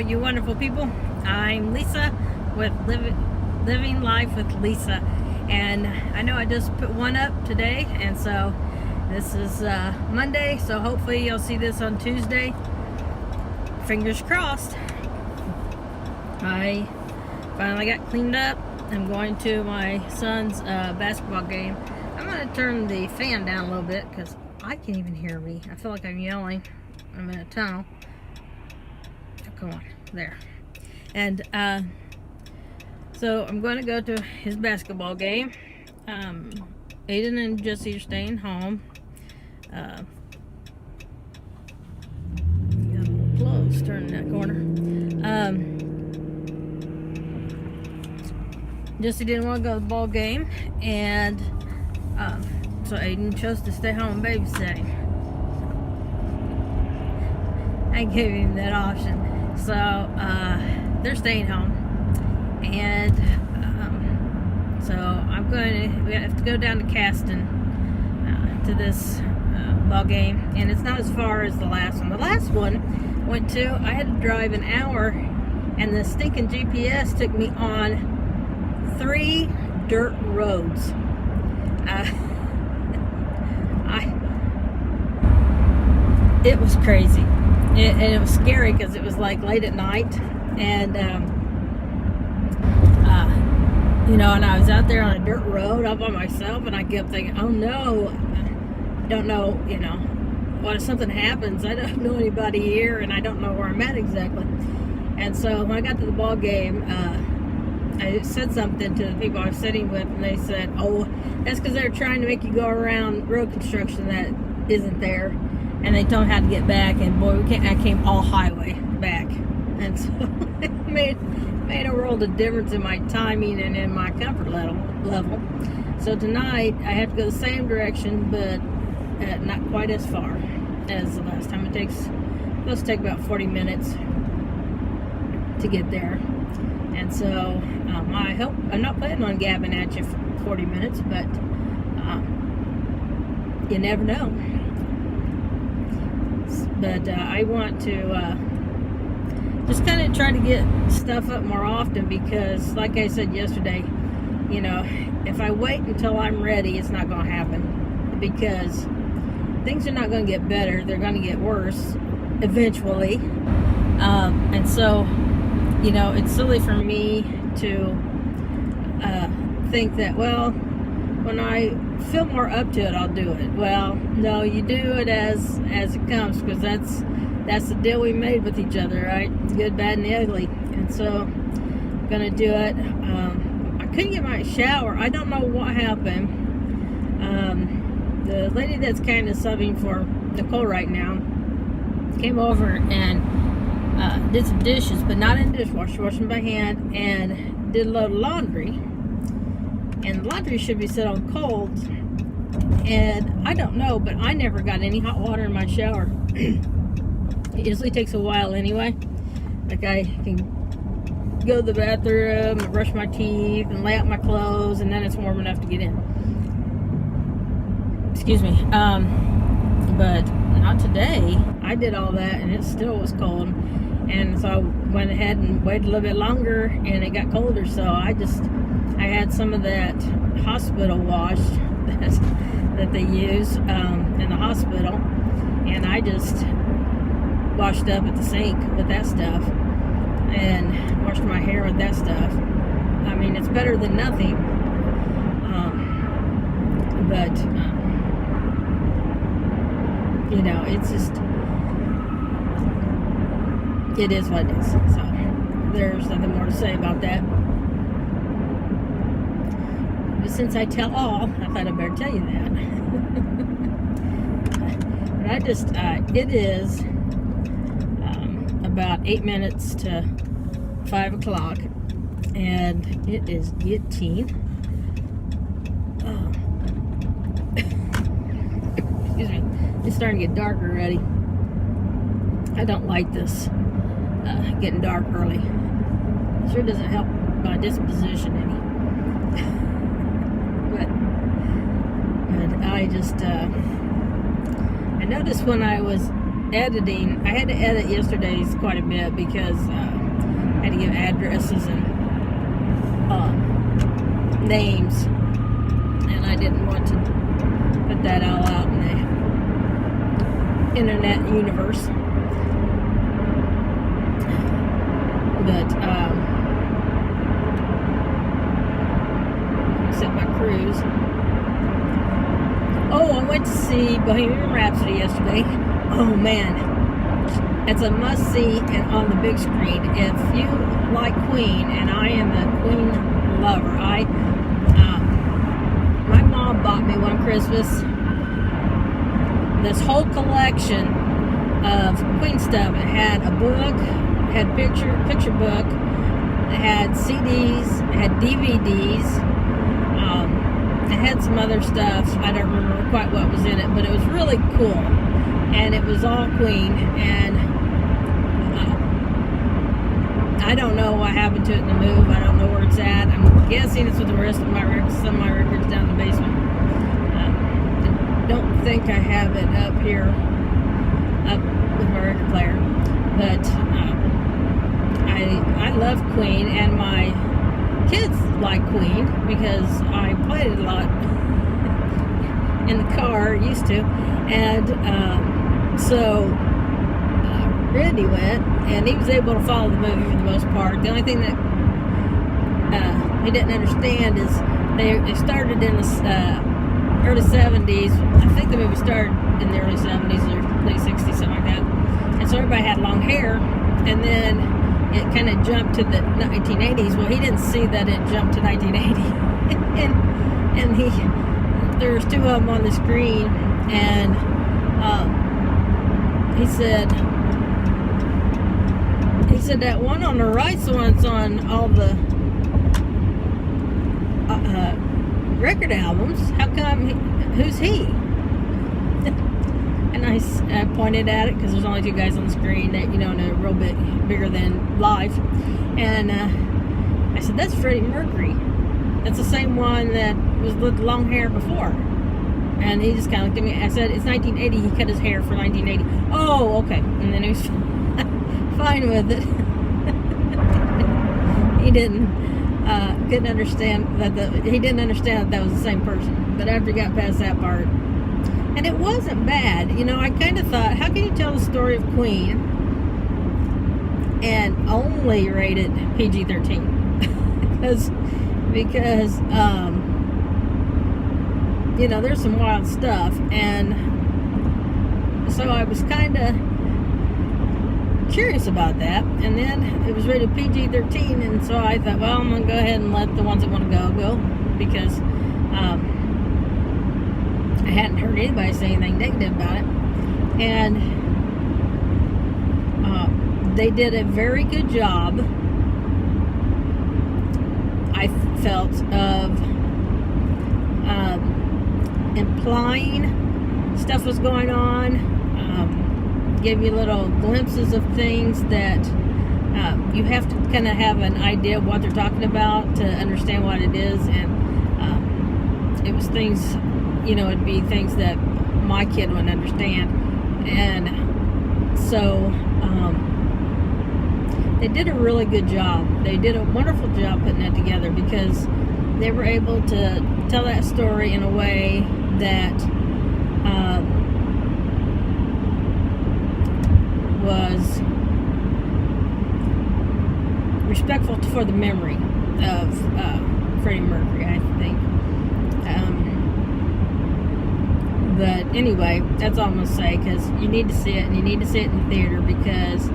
you wonderful people. I'm Lisa with Living Life with Lisa, and I know I just put one up today, and so this is Monday, so hopefully you'll see this on Tuesday. Fingers crossed. I finally got cleaned up. I'm going to my son's basketball game. I'm going to turn the fan down a little bit because I can't even hear me. I feel like I'm yelling. I'm in a tunnel. Come on, there. And so I'm going to go to his basketball game. Aiden and Jesse are staying home. Got a little close turning that corner. Jesse didn't want to go to the ball game, and so Aiden chose to stay home babysitting. I gave him that option. So they're staying home, and so we have to go down to Caston to this ball game, and it's not as far as the last one. The last one I had to drive an hour, and the stinking GPS took me on 3 dirt roads. It was crazy. And it was scary because it was like late at night, and and I was out there on a dirt road all by myself, and I kept thinking, oh no, I don't know, what if something happens? I don't know anybody here, and I don't know where I'm at exactly. And so when I got to the ball game, I said something to the people I was sitting with, and they said, oh, that's because they're trying to make you go around road construction that isn't there. And they told me how to get back, and boy, I came all highway back, and so it made a world of difference in my timing and in my comfort level. So tonight I have to go the same direction, but not quite as far as the last time. It's supposed to take about 40 minutes to get there, and so I hope I'm not planning on gabbing at you for 40 minutes, but you never know. But I want to just kind of try to get stuff up more often, because like I said yesterday, if I wait until I'm ready, it's not going to happen, because things are not going to get better. They're going to get worse eventually. And so, it's silly for me to think that, well, when I feel more up to it, I'll do it. Well, no, you do it as it comes, because that's the deal we made with each other, right? Good, bad, and the ugly. And so I'm gonna do it. I couldn't get my shower. I don't know what happened. The lady that's kind of subbing for Nicole right now came over and did some dishes, but not in the dishwasher, washing by hand, and did a load of laundry. And the laundry should be set on cold, and I don't know, but I never got any hot water in my shower. It usually takes a while anyway. Like, I can go to the bathroom and brush my teeth and lay out my clothes, and then it's warm enough to get in. Excuse me. But not today. I did all that, and it still was cold. And so I went ahead and waited a little bit longer, and it got colder, so I had some of that hospital wash that they use in the hospital, and I just washed up at the sink with that stuff and washed my hair with that stuff. I mean, it's better than nothing, but it's just, it is what it is. So there's nothing more to say about that. But since I tell all, I thought I'd better tell you that. But it is about 8 minutes to 5 o'clock, and it is getting, excuse me, it's starting to get dark already. I don't like this, getting dark early. It sure doesn't help my disposition any. But I noticed when I was editing. I had to edit yesterday's quite a bit because I had to give addresses and names, and I didn't want to put that all out in the internet universe. But except my cruise. Oh, I went to see Bohemian Rhapsody yesterday. Oh man, it's a must-see and on the big screen. If you like Queen, and I am a Queen lover, my mom bought me one Christmas this whole collection of Queen stuff. It had a book, it had picture book, it had CDs, it had DVDs. It had some other stuff. I don't remember quite what was in it, but it was really cool. And it was all Queen. And I don't know what happened to it in the move. I don't know where it's at. I'm guessing it's with the rest of my records. Some of my records down in the basement. I don't think I have it up here, up with my record player. But I love Queen, and my kids like Queen because I played it a lot in the car, used to, and so Randy went, and he was able to follow the movie for the most part. The only thing that he didn't understand is they started in the early 70s. I think the movie started in the early 70s or late 60s, something like that, and so everybody had long hair, and then it kind of jumped to the 1980s. Well, he didn't see that it jumped to 1980. and there was two of them on the screen, and he said that one on the right's the one that's on all the record albums. How come? Who's he? And I pointed at it because there's only two guys on the screen that, and a real bit bigger than live. And I said, that's Freddie Mercury. That's the same one that was with long hair before. And he just kind of looked at me. I said, it's 1980. He cut his hair for 1980. Oh, okay. And then he was fine with it. He couldn't understand he didn't understand that was the same person. But after he got past that part, and it wasn't bad. I kind of thought, how can you tell the story of Queen and only rate it PG-13? because there's some wild stuff. And so I was kind of curious about that. And then it was rated PG-13, and so I thought, well, I'm going to go ahead and let the ones that want to go, because I hadn't heard anybody say anything negative about it. And they did a very good job, I felt, of implying stuff was going on, give you little glimpses of things that you have to kind of have an idea of what they're talking about to understand what it is. And it was things, it'd be things that my kid wouldn't understand. And so they did a really good job. They did a wonderful job putting that together, because they were able to tell that story in a way that was respectful for the memory of Freddie Mercury, I think. But anyway, that's all I'm going to say, because you need to see it, and you need to see it in the theater, because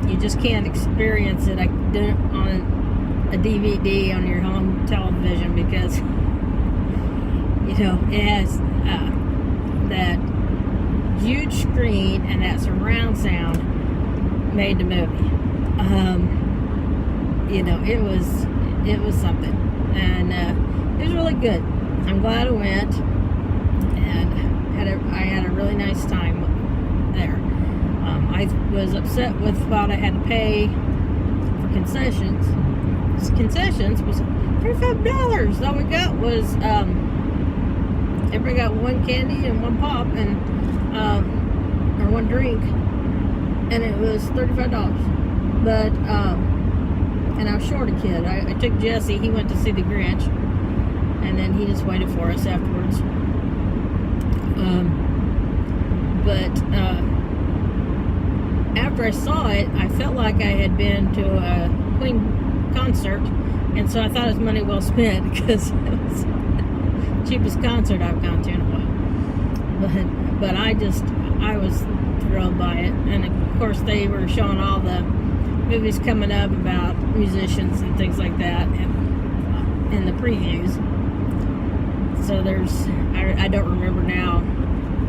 you just can't experience it on a DVD on your home television, because it has that huge screen and that surround sound made the movie. It was something, and it was really good. I'm glad I went, and I had a really nice time there. I was upset with what I had to pay for concessions. Concessions was $35. All we got was everybody got one candy and one pop, and or or one drink, and it was $35. But and I was short a kid. I took Jesse. He went to see the Grinch, and then he just waited for us afterwards. But after I saw it, I felt like I had been to a Queen concert, and so I thought it was money well spent because it was the cheapest concert I've gone to in a while. But I was thrilled by it, and of course they were showing all the movies coming up about musicians and things like that in the previews. So I don't remember now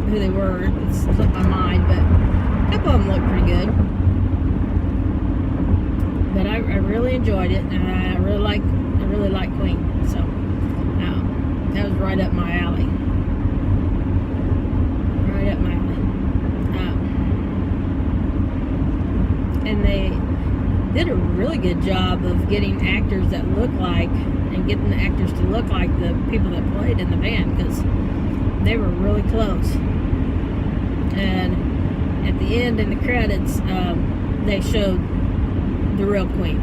who they were. It slipped my mind, but a couple of them looked pretty good. But I really enjoyed it, and I really like Queen. So that was right up my alley. Right up my alley. And they did a really good job of getting actors that look like, and getting the actors to look like the people that played in the band, because they were really close. And at the end, in the credits, they showed the real Queen.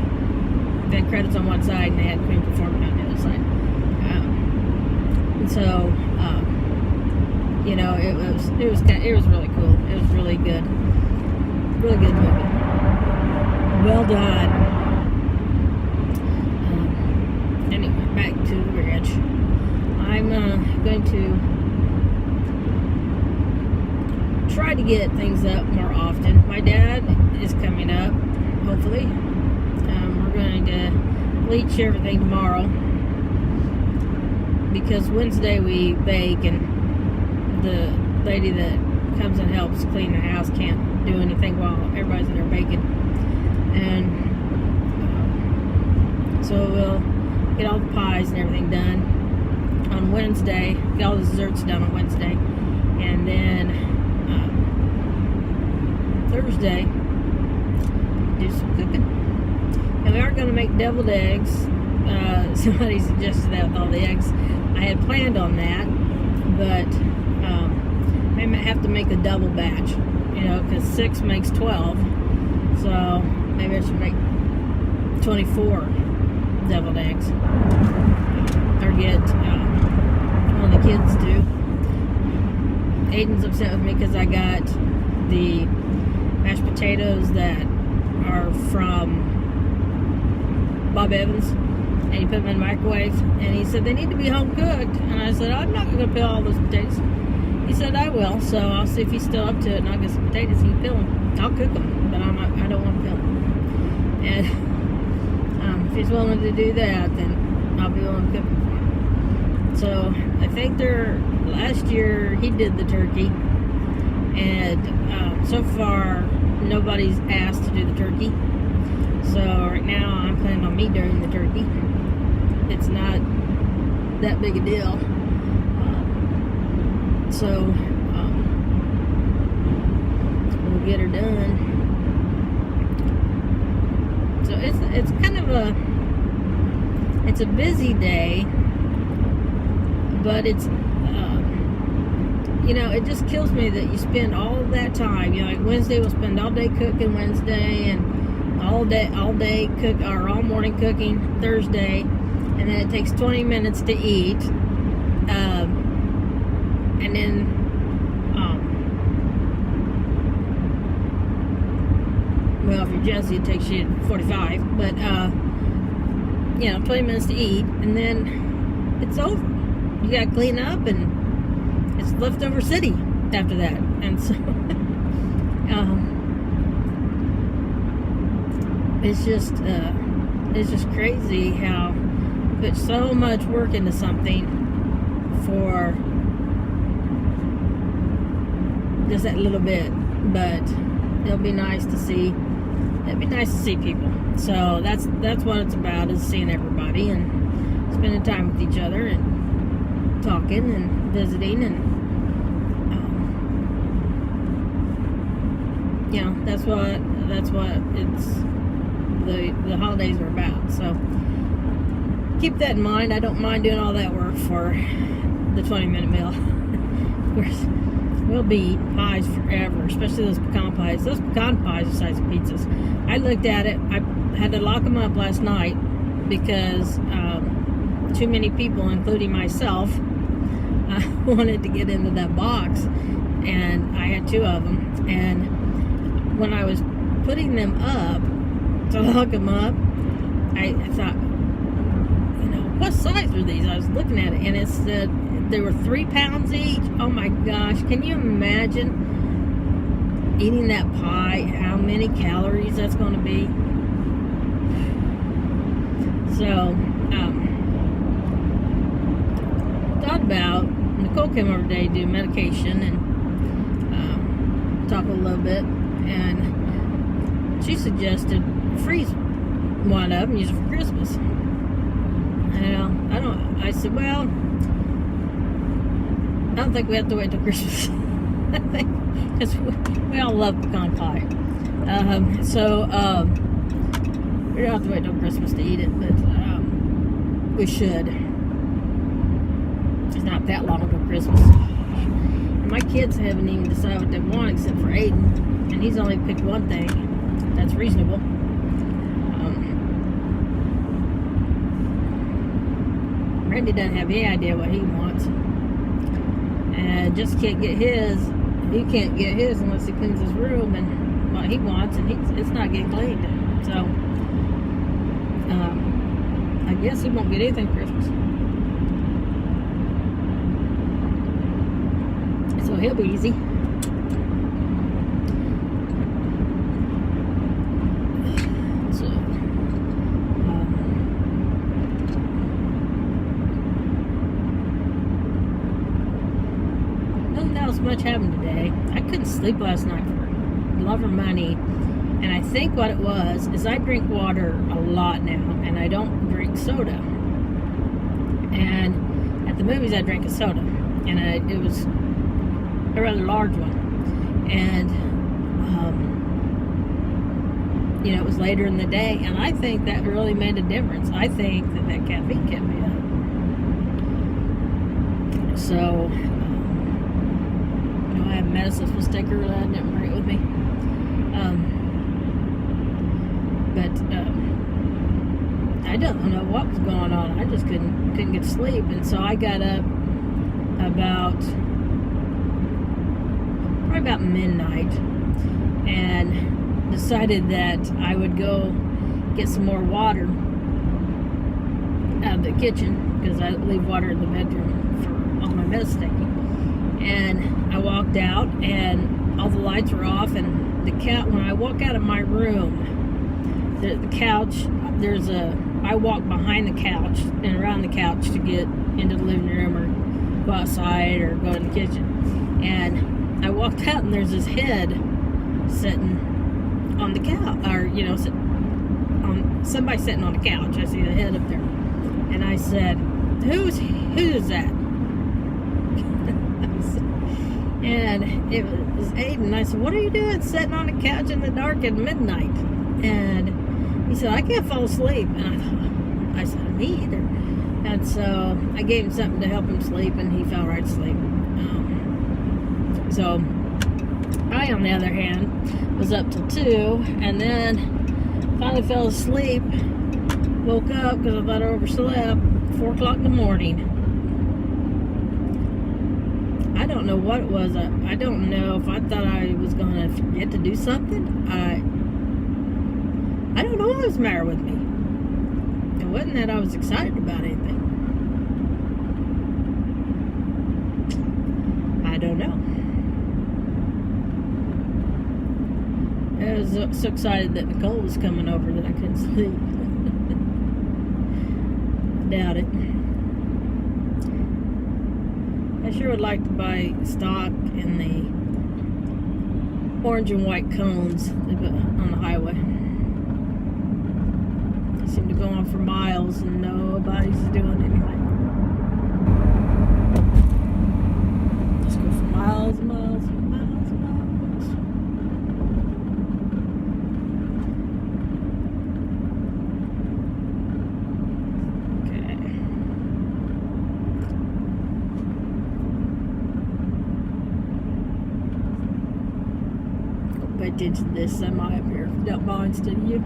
They had credits on one side, and they had Queen performing on the other side. And so, you know, it was really cool. It was really good movie. Well done. Anyway, back to the Grinch. I'm going to try to get things up more often. My dad is coming up, hopefully. We're going to bleach everything tomorrow, because Wednesday we bake, and the lady that comes and helps clean the house can't do anything while everybody's in there baking. And so we'll get all the pies and everything done on Wednesday, get all the desserts done on Wednesday, and then Thursday do some cooking. And we are going to make deviled eggs. Somebody suggested that with all the eggs. I had planned on that, but I might have to make a double batch, you know, because 6 makes 12. So maybe I should make 24 deviled eggs, or get one of the kids to. Aiden's upset with me because I got the mashed potatoes that are from Bob Evans, and he put them in the microwave, and he said they need to be home cooked, and I said I'm not going to peel all those potatoes. He said I will, so I'll see if he's still up to it, and I'll get some potatoes and peel them. I'll cook them, but I don't want to peel them. And if he's willing to do that, then I'll be willing to cook them for him. So I think last year he did the turkey, and so far nobody's asked to do the turkey. So right now I'm planning on me doing the turkey. It's not that big a deal. So we'll get her done. So it's kind of it's a busy day, but it's you know, it just kills me that you spend all of that time. You know, like Wednesday we'll spend all day cooking Wednesday, and all day cook, or all morning cooking Thursday, and then it takes 20 minutes to eat, and then well, if you're Jesse, it takes you 45, but you know, 20 minutes to eat, and then it's over. You gotta clean up, and it's leftover city after that. And so it's just crazy how you put so much work into something for just that little bit. But it'll be nice to see. It'd be nice to see people. So that's what it's about, is seeing everybody and spending time with each other and talking and visiting, and you know, that's what it's the holidays are about. So keep that in mind. I don't mind doing all that work for the 20-minute meal. Of course, we'll be eating pies forever, especially those pecan pies. Those pecan pies are the size of pizzas. I looked at it. I had to lock them up last night because too many people, including myself, wanted to get into that box, and I had 2 of them. And when I was putting them up to lock them up, I thought, what size were these? I was looking at it, and it said they were 3 pounds each. Oh my gosh, can you imagine eating that pie, how many calories that's going to be? So, thought about, Nicole came over today to do medication and talk a little bit, and she suggested freeze one up and use it for Christmas. I said, well, I don't think we have to wait till Christmas. I think, because we all love pecan pie. We don't have to wait till Christmas to eat it, but we should. It's not that long till Christmas. And my kids haven't even decided what they want except for Aiden, and he's only picked one thing. That's reasonable. Randy doesn't have any idea what he wants, and just can't get his. He can't get his unless he cleans his room and what he wants, and it's not getting cleaned. So I guess he won't get anything for Christmas. So he'll be easy. Much happened today. I couldn't sleep last night for love or money, and I think what it was is I drink water a lot now, and I don't drink soda. And at the movies I drank a soda, and it was a rather large one, and it was later in the day, and I think that really made a difference. I think that caffeine kept me up. So I have medicine supposed to take early. I didn't bring it with me. I don't know what was going on. I just couldn't get to sleep, and so I got up probably about midnight, and decided that I would go get some more water out of the kitchen, because I leave water in the bedroom for all my medicine taking. And I walked out, and all the lights were off, and when I walk out of my room, the couch, I walk behind the couch and around the couch to get into the living room or go outside or go in the kitchen. And I walked out, and there's this head sitting on the couch, or somebody sitting on the couch. I see the head up there, and I said, "Who's that?" And it was Aiden. I said, "What are you doing sitting on the couch in the dark at midnight?" And he said, "I can't fall asleep." And I said, "Me either." And so I gave him something to help him sleep, and he fell right asleep. So I, on the other hand, was up till 2, and then finally fell asleep. Woke up because I thought I overslept. 4 o'clock in the morning. I don't know what it was. I don't know if I thought I was going to forget to do something. I don't know what was the matter with me. It wasn't that I was excited about anything. I don't know. I was so excited that Nicole was coming over that I couldn't sleep. Doubt it. I sure would like to buy stock in the orange and white cones they put on the highway. They seem to go on for miles and nobody's doing anything. Just go for miles and miles and miles and miles. attention to this semi up here. Don't mind, instead of you.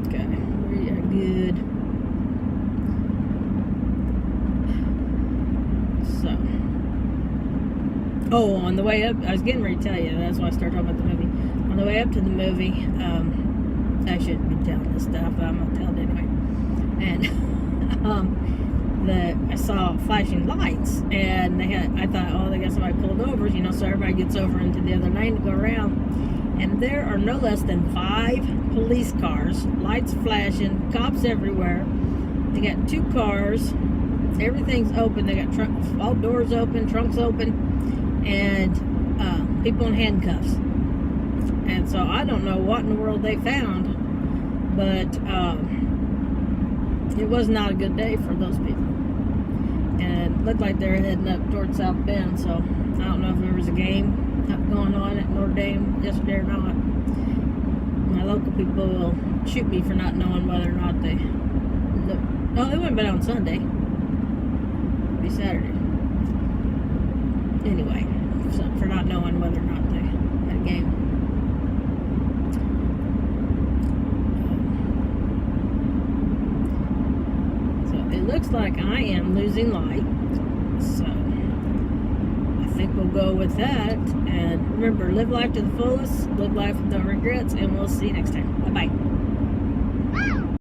Okay, we are good. So, oh, on the way up, I was getting ready to tell you. That's why I started talking about the movie. On the way up to the movie, I shouldn't be telling this stuff, but I'm gonna tell it anyway. And I saw flashing lights, and I thought, oh, they got somebody pulled over, you know, so everybody gets over into the other lane to go around. And there are no less than 5 police cars, lights flashing, cops everywhere. They got 2 cars, everything's open. They got all doors open, trunks open, and people in handcuffs. And so I don't know what in the world they found, but it was not a good day for those people. And it looked like they were heading up towards South Bend, so I don't know if there was a game going on at Notre Dame yesterday or not. My local people will shoot me for not knowing whether or not they... No, they wouldn't have been on Sunday. It'd be Saturday. Anyway, so for not knowing whether or not they had a game. It looks like I am losing light, so I think we'll go with that. And remember, live life to the fullest, live life with no regrets, and we'll see you next time. Bye-bye.